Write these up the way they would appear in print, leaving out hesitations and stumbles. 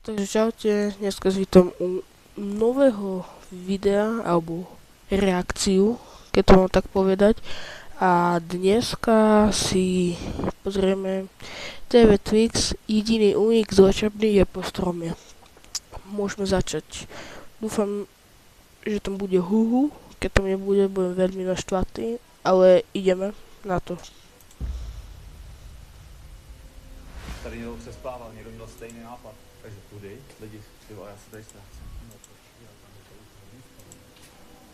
Takže čaute, dneska vítam u nového videa, alebo reakciu, keď to mám tak povedať. A dneska si pozrieme TV Twix, jediný únik z liečebny je po strome. Môžeme začať. Dúfam, že tam bude huhu, keď tam nebude, budem veľmi naštvatý, ale ideme na to. Tady někdo přespával, někdo měl stejný nápad. Takže kudy? Lidi, tyvo, já se tady ztrácím.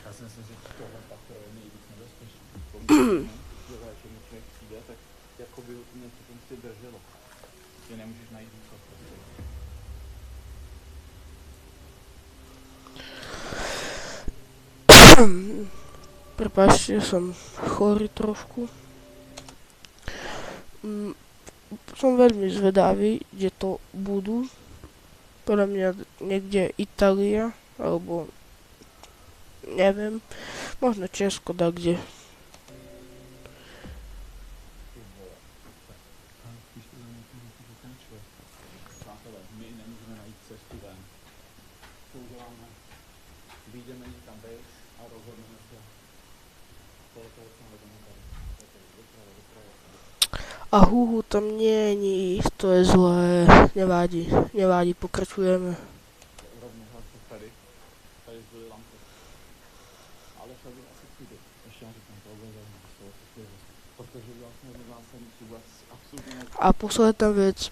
Já si myslím, že tohle faktor je nejvíc nebezpečný. Když léčení člověk přijde, tak jako by něco tam si drželo. Že nemůžeš najít východ prostě. Prepáčte, som chorý trošku. Som veľmi zvedavý, kde to budú. Podľa mňa niekde Itália, alebo neviem, možno Česko, tak kde. Když to za nějakým pokračuje. Přátelé, my nemůžeme najít cestu ven. Co uděláme? Vyjdeme někam vejš a rozhodneme se. Kolik co najdeme tady. Doprava. A huhu tam není, to je zlé, nevadí, pokračujeme. Rovně hlasy tady zbyly lampy. Ale však asi přijde. Ještě já říkám, to obezření, to jsou asi protože vlastně nemá jsem vůbec absolutně A posledná vec,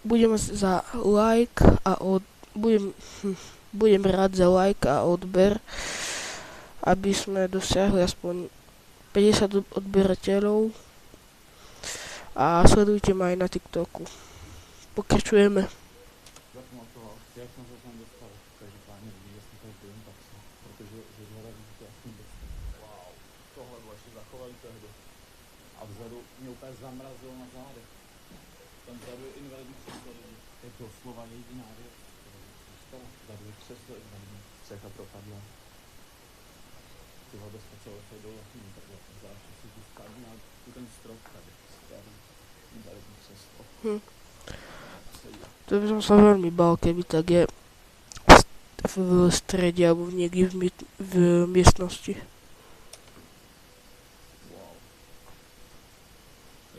budem za like a budem rád za like a odber, aby sme dosiahli aspoň 50 odberateľov. A sledujte ma aj na TikToku. Pokračujeme. zapamatoval, jak jsem se tam dostal. Každopádně vidí, že jsem tady byl jen tak se, protože zhora vidíte jasný dostal. Wow, tohle bylo ještě zachovali tehdy. A vzadu mě úplně zamrazilo na zádech. Tam vzadu je invalidní křeslo lidi. To je doslova jediná věc. Vzadu je křeslo invalidní. Střecha propadla. Tyhle bezpečilo se dolů. Takhle, zvláště si tu spadl na ten strop tady. Starý invalidní křeslo. To by som sa veľmi bál, keby tak je v strede alebo niekde v miestnosti. Wow.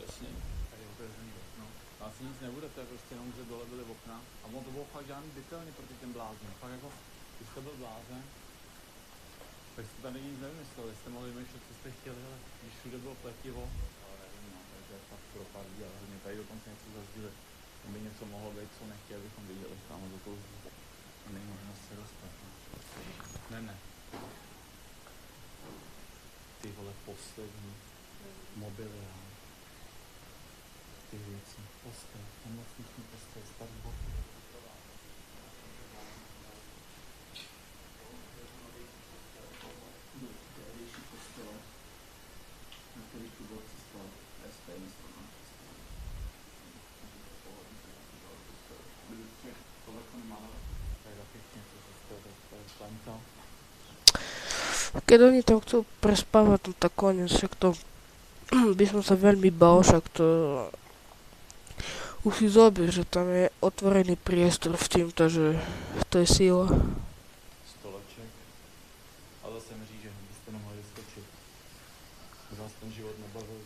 Jasně. Tady je otevřený okno. Asi nic nebude, to je prostě jenom, že dole byly okna. A on to bylo fakt žádný detailně proti těm blázním. Fakt jako, když jste byl blázen, tak jste tady nic nevymysleli. Jste mohli vymýšlet, co jste chtěli, ale když všude bylo pletivo, ale nevím, no, takže je fakt propadlý, ale hodně tady dokonce něco zazdili. Tam by něco mohlo být, co nechtěli, bychom viděli tam do toho zdu. A není možnost se dostat. No. Ne. Ty vole poslední mobily, já. Ty věci, postel, nemocniční postel, starý boty. Tehdejší postele, na kterých tu borci spal, bez peněz to mám představu. Tohle to nemáme, tak za pěkně, co se z toho planta. Keď oni tam chcú prespávať, no tak koniec, však to by som sa veľmi bál, však to už si zober, že tam je otvorený priestor v týmto, že to je síla. Stoleček. A zase mi říct, že byste nemohli skočit. Že vás ten život nebavil,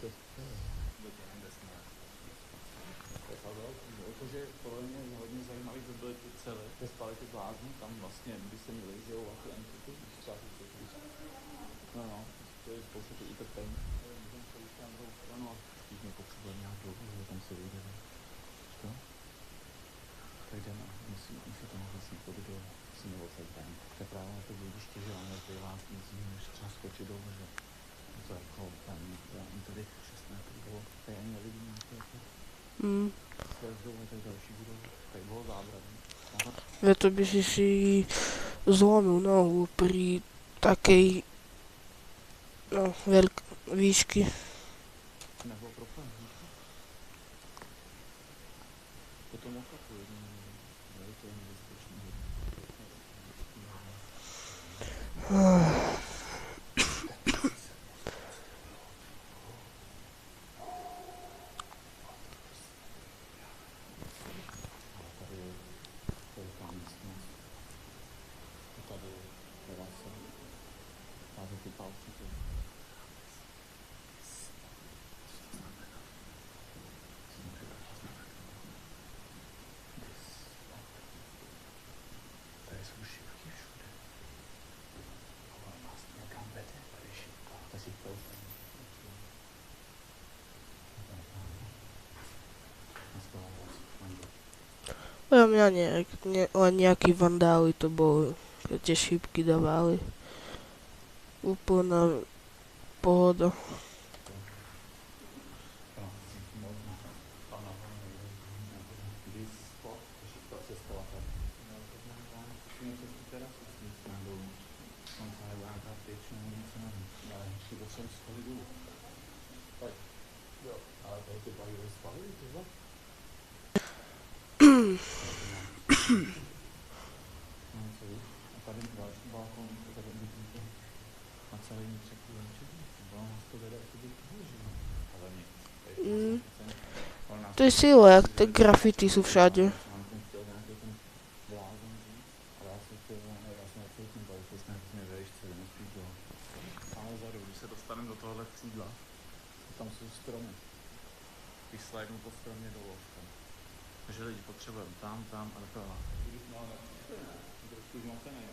tak jste do toho nebesné. To je fakt velký. Jakože podle mě hodně zajímavý by byly ty cely, ty spaly ty blázni, tam vlastně, když se měli, že jo, a ty entity, když třeba ty cyklisti. No, to je spousta ty utrpení. Můžeme se už tam druhou stranu a když mě potřebuje nějak dlouho, že tam se vyjdeme. Co? Tak jdeme, my se tomu vlastně po video si nevodit ven. To je právě na to bludiště, že máme tady vás nic jiného, než třeba skočit dolů, že? To je jako tam tady 6 metrů bylo, tady ani nevidím nějaké jako slezdou, tady další budou, tady bylo zábradní. Že to by si zlomil nohu pri takej výšky. Nebylo problém, víš? Potom okapuji, ale to je nebezpečný. Podľa mňa nie, len nejakí vandáli to boli, keď tie šípky dávali. Úplná pohoda. Mm. To je sila, jak tie grafity sú všade. Tam jsou stromy. Když slidnu po stromě dolů. Takže lidi potřebujeme tam a doprava. No ale trošku zmatený,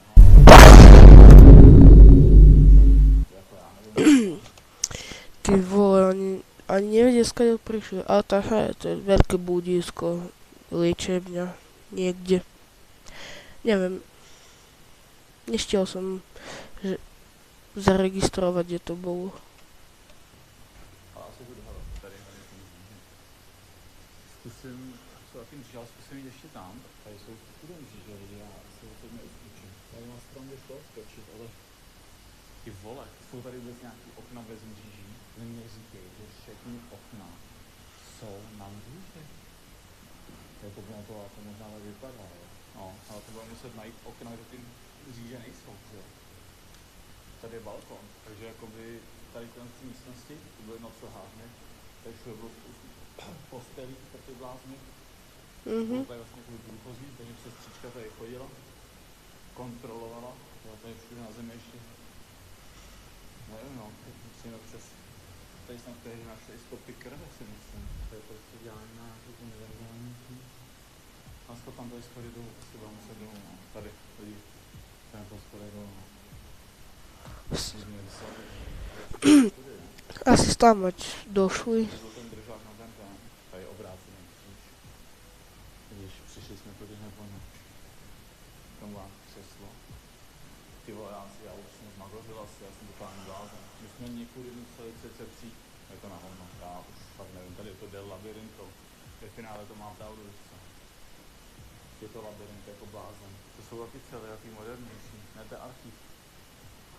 Ty vole, ani nevedia, skade prišli. Ale tá je, to je veľké búdisko, liečebňa, niekde. Neviem. Nestiel som zaregistrovať, kde to bolo. Zkusím jít ještě tam, tady jsou studenti, že lidi, já se o tom neučím. Tady na strom jde šlo skočit, ale ty vole, jsou tady vůbec nějaký okna bez mříží, ne mě říkej, že všechny okna jsou na mříži. Jako by na to možná tak vypadá, jo. No, ale to bude muset najít okna, kde ty mříže nejsou, jo. Tady je balkon, takže jakoby tady v té místnosti, to bude noclhárny, tady šlo bylo postelí pro ty blázny. Bylo tady vlastně kvůli průchozí, takže sestřička tady chodila, kontrolovala, byla tady všude na zemi ještě. Nevím no, musíme přes, tady snad tehdy našli stopy krve si myslím, to je prostě dělání na nějakou univerzální. A tam byly schody dolů, asi budeme muset dolů, no. Tady, lidi, tady po schody dolů. Asi tam ať došli. Tady obrácený kříž. Když přišli jsme tudy nebo ne. Tam má křeslo. Ty vole, já už jsem zmagořil asi, já jsem totální blázen. My jsme někudy museli přece přijít. Je to na hovno, já už fakt nevím, tady je to del labirinto. Ve finále to má pravdu, víš co. Je to labirint jako blázen. To jsou taky celé, jaký modernější. Ne, to je archiv.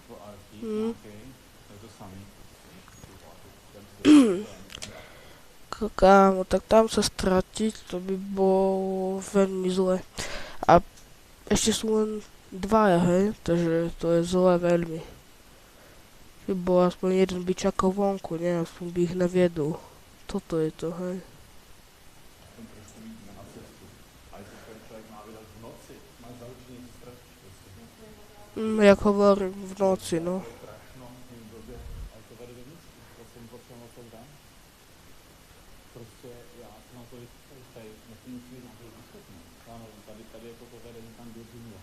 To archiv, nějaký. To je to samý. Kámo, tak tam sa stratiť, to by bolo veľmi zle. A ešte sú len dvaja, hej? Takže to je zle veľmi. Keby bol aspoň jeden by čakal vonku, nie? Aspoň by ich neviedol. Toto je to, hej? Jak hovorím, v noci, no. Prostě já jsem na to tady musí být nějaký výsledný. Ano, tady je to povedení tam do džungle.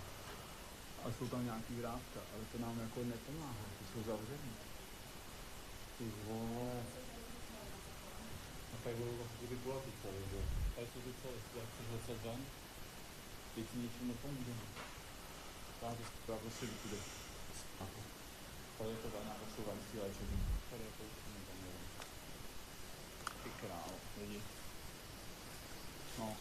Ale jsou tam nějaký vrátka, ale to nám jako nepomáhá, ty jsou zavřený. Ty vole. A tady budou vlastně ty kulatý cely, že? Tady jsou ty cely, jak chceš lecet ven, teď si ničím nepomůžeme. Já prostě vykude. Tady je to ven, a jsou venský léčební. Tady je to už nevím. Ty král, lidi. No.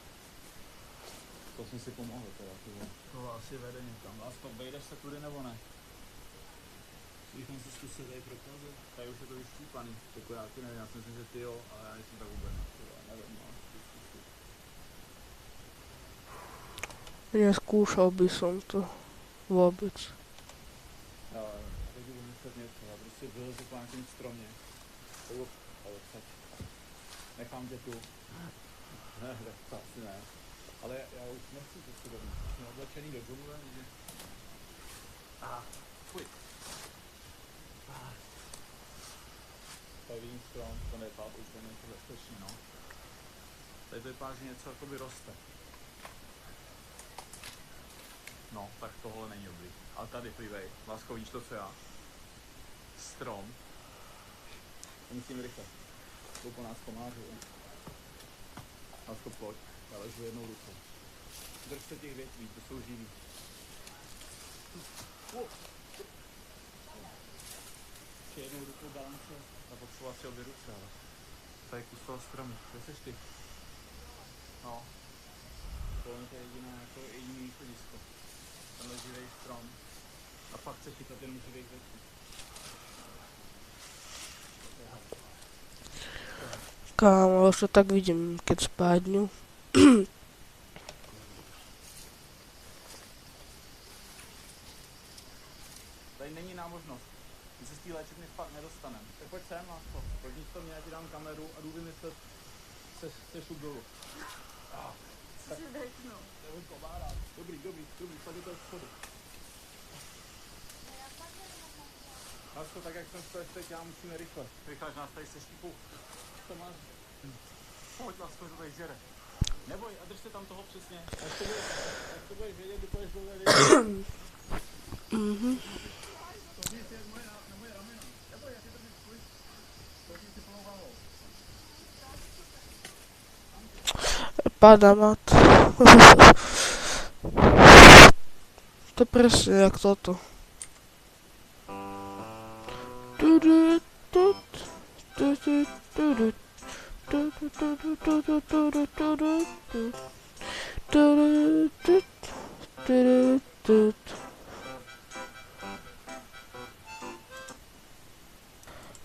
To jsme si pomohli teda, ty vole. Tohle asi vede někam. Lásko, vejdeš se tudy nebo ne? Bychom si zkusit tady prokázat. Tady už je to vyštípaný. Jako já ti nevím, já si myslím, že ty jo, ale já nejsem tak vůbec. Nevím, no. Neskúšal by som to vôbec. Já teď budu myslet něco, já prostě vylezu po nějakém stromě. Ale teď. Nechám tě tu. Ne, to asi ne. Ale já už nechci to si domů. Jsme oblečený do džungle, někde. Fuj. Tady vidím strom, to nevypadá to úplně něco bezpečně, no. Tady to vypadá, že něco jakoby roste. No, tak tohle není dobrý. Ale tady, plivej. Lásko, vidíš to, co já? Strom. Musím rychle. Jdou po nás komáři. Lásko, pojď. Já ležu jednou rukou. Drž se těch větví, to jsou živý. Ještě jednou rukou balance a potřeba si obě ruce, ale to je kus toho stromu. Kde seš ty? No. Tohle je jediný východisko. Tenhle živej strom. A pak se chytat jenom živých větví. Kámo, už to tak vidím, keď spádnu. Tady není námožnost. My se z té léčebny fakt nedostaneme. Tak pojď sem, lásko. Pojď to mě, já ti dám kameru a jdu vymyslet se šup dolů. Co si deknu? Nebo komára. Dobrý, pojď do toho schodu. Lásko, tak jak jsem stojí teď, já musíme rychle. Rychle, nás tady se štípou. To máš. Pojď, lásko, to tady žere. Neboj, a drž se tam toho přesně. Až to budeš vědět, půjdeš dole. To víc je na moje rameno. Neboj, já ti to víc půjď. Pojď si plnou hlavou. Padá mat. To presne jak toto.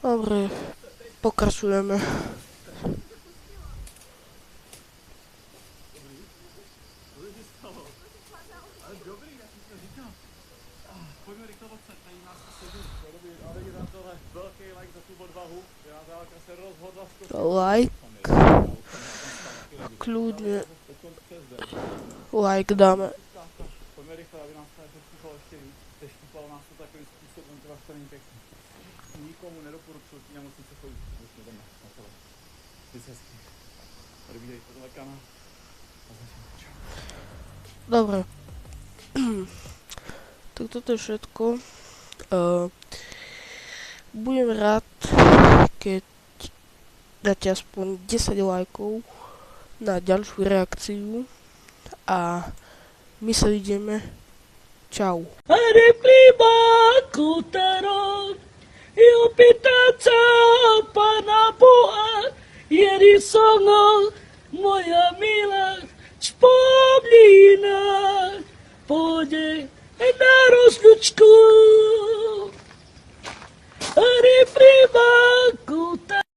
Dobre, pokračujeme. Ale dobrý, jak jsi to říkal. Pojďme rychle odsaď, tady nás sedí. Dobrý, ale je tam tohle velký like za tu odvahu. Já dálka se rozhodla skočit. Like. Kľudne. Like dáme. Pojďme rychle, aby nás tady štípalo ještě víc. Štípalo nás to takovým způsobem, to vlastně není pěkný. Nikomu nedoporučuji tí nemocnice chodit. Už jdeme na tohle. Jsi hezký. Tady vidíš tohle kanál. A začneme. Dobre. Tak toto je všetko. Budem rád, keď dáte aspoň 10 lajkov na ďalšiu reakciu a my sa vidíme. Čau. Ariflima Kutaro, eu pitaca pana boa, yeri songo, moja mila, spomnina, pôjde na rozlučku. Ariflima Kutaro.